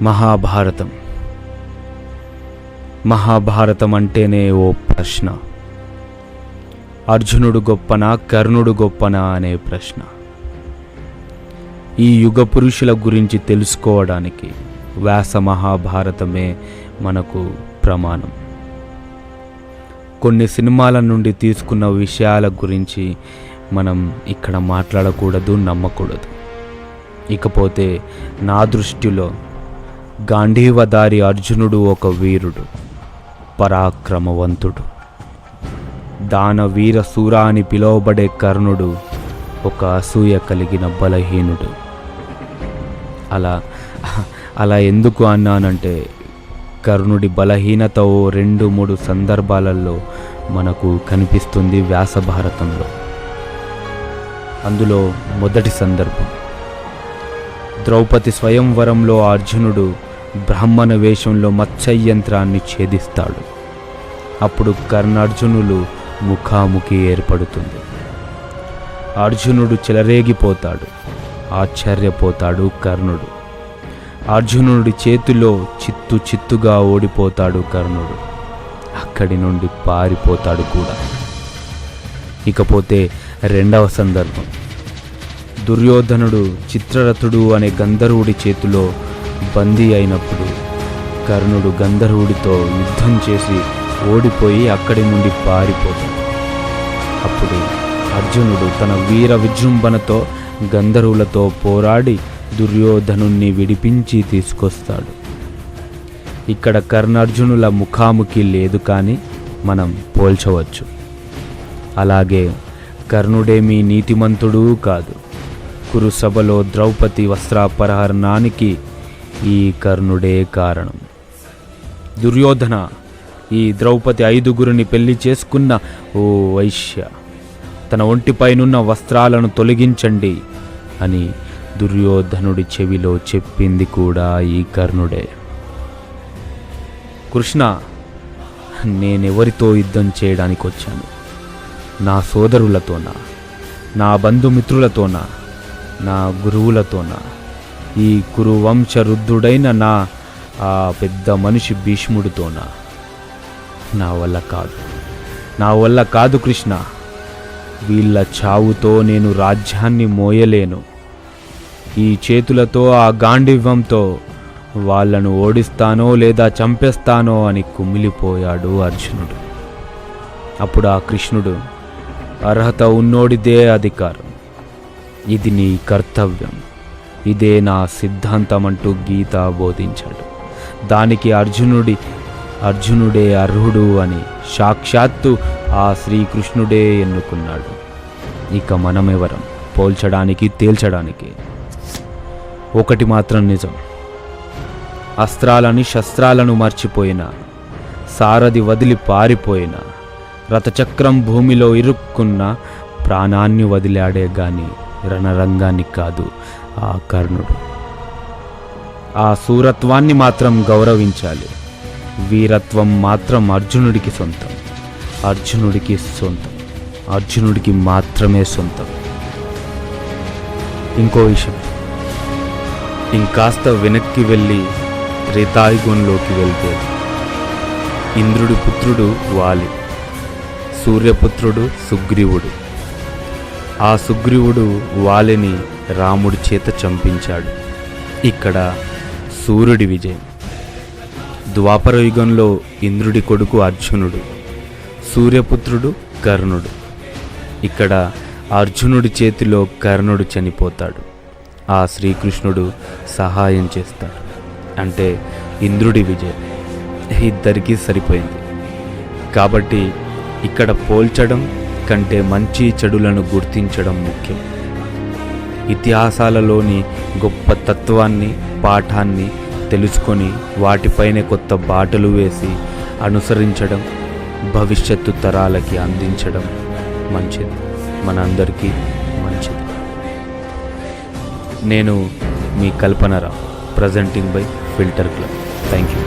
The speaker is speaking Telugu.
మహాభారతం. మహాభారతం అంటేనే ఓ ప్రశ్న. అర్జునుడు గొప్పనా, కర్ణుడు గొప్పనా అనే ప్రశ్న. ఈ యుగ పురుషుల గురించి తెలుసుకోవడానికి వ్యాస మహాభారతమే మనకు ప్రమాణం. కొన్ని సినిమాల నుండి తీసుకున్న విషయాల గురించి మనం ఇక్కడ మాట్లాడకూడదు, నమ్మకూడదు. ఇకపోతే నా దృష్టిలో గాంధీవధారి అర్జునుడు ఒక వీరుడు, పరాక్రమవంతుడు. దానవీర శూర అని పిలువబడే కర్ణుడు ఒక అసూయ కలిగిన బలహీనుడు. అలా ఎందుకు అన్నానంటే కర్ణుడి బలహీనత ఓ 2-3 సందర్భాలలో మనకు కనిపిస్తుంది వ్యాస భారతంలో. అందులో మొదటి సందర్భం, ద్రౌపది స్వయంవరంలో అర్జునుడు బ్రాహ్మణ వేషంలో మత్స్యయంత్రాన్ని ఛేదిస్తాడు. అప్పుడు కర్ణార్జునులు ముఖాముఖి ఏర్పడుతుంది. అర్జునుడు చెలరేగిపోతాడు, ఆశ్చర్యపోతాడు కర్ణుడు. అర్జునుడి చేతిలో చిత్తుగా ఓడిపోతాడు కర్ణుడు. అక్కడి నుండి పారిపోతాడు కూడా. ఇకపోతే రెండవ సందర్భం, దుర్యోధనుడు చిత్రరథుడు అనే గంధర్వుడి చేతిలో బందీ అయినప్పుడు కర్ణుడు గంధర్వుడితో యుద్ధం చేసి ఓడిపోయి అక్కడి నుండి పారిపోతాడు. అప్పుడు అర్జునుడు తన వీర విజృంభణతో గంధర్వులతో పోరాడి దుర్యోధనుణ్ణి విడిపించి తీసుకొస్తాడు. ఇక్కడ కర్ణార్జునుల ముఖాముఖి లేదు, కానీ మనం పోల్చవచ్చు. అలాగే కర్ణుడేమీ నీతిమంతుడు కాదు. కురుసభలో ద్రౌపది వస్త్రాపహరణానికి ఈ కర్ణుడే కారణం. దుర్యోధన, ఈ ద్రౌపది 5గురిని పెళ్లి చేసుకున్న ఓ వైశ్య, తన ఒంటిపైనున్న వస్త్రాలను తొలగించండి అని దుర్యోధనుడి చెవిలో చెప్పింది కూడా ఈ కర్ణుడే. కృష్ణ, నేనెవరితో యుద్ధం చేయడానికి వచ్చాను? నా సోదరులతోనా, నా బంధుమిత్రులతోనా, నా గురువులతోనా, ఈ కురువంశరుద్ధుడైన ఆ పెద్ద మనిషి భీష్ముడితోనా? నా వల్ల కాదు కృష్ణ. వీళ్ళ చావుతో నేను రాజ్యాన్ని మోయలేను. ఈ చేతులతో, ఆ గాంధీవంతో వాళ్ళను ఓడిస్తానో లేదా చంపేస్తానో అని కుమిలిపోయాడు అర్జునుడు. అప్పుడు ఆ కృష్ణుడు, అర్హత ఉన్నోడిదే అధికారం, ఇది నీ కర్తవ్యం, ఇదే నా సిద్ధాంతం అంటూ గీత బోధించాడు. దానికి అర్జునుడే అర్హుడు అని సాక్షాత్తు ఆ శ్రీకృష్ణుడే ఎన్నుకున్నాడు. ఇక మనమెవరం పోల్చడానికి, తేల్చడానికి? ఒకటి మాత్రం నిజం, అస్త్రాలని శస్త్రాలను మర్చిపోయిన, సారథి వదిలి పారిపోయిన, రథచక్రం భూమిలో ఇరుక్కున్న, ప్రాణాన్ని వదిలాడే గాని రణరంగాన్ని కాదు ఆ కర్ణుడు. ఆ శూరత్వాన్ని మాత్రం గౌరవించాలి. వీరత్వం మాత్రం అర్జునుడికి సొంతం, అర్జునుడికి మాత్రమే సొంతం. ఇంకో విషయం, ఇంకాస్త వెనక్కి వెళ్ళి త్రేతాయుగంలోకి వెళ్తే ఇంద్రుడి పుత్రుడు వాలి, సూర్యపుత్రుడు సుగ్రీవుడు. ఆ సుగ్రీవుడు వాలిని రాముడి చేత చంపించాడు. ఇక్కడ సూర్యుడి విజయం. ద్వాపర యుగంలో ఇంద్రుడి కొడుకు అర్జునుడు, సూర్యపుత్రుడు కర్ణుడు. ఇక్కడ అర్జునుడి చేతిలో కర్ణుడు చనిపోతాడు. ఆ శ్రీకృష్ణుడు సహాయం చేస్తాడు. అంటే ఇంద్రుడి విజయం. ఇద్దరికీ సరిపోయింది. కాబట్టి ఇక్కడ పోల్చడం కంటే మంచి చెడులను గుర్తించడం ముఖ్యం. ఇతిహాసాలలోని గొప్ప తత్వాన్ని, పాఠాన్ని తెలుసుకొని వాటిపైనే కొత్త బాటలు వేసి అనుసరించడం, భవిష్యత్తు తరాలకి అందించడం మంచిది, మనందరికీ మంచిది. నేను మీ Kalpana Rao, presenting by filter club. Thank you.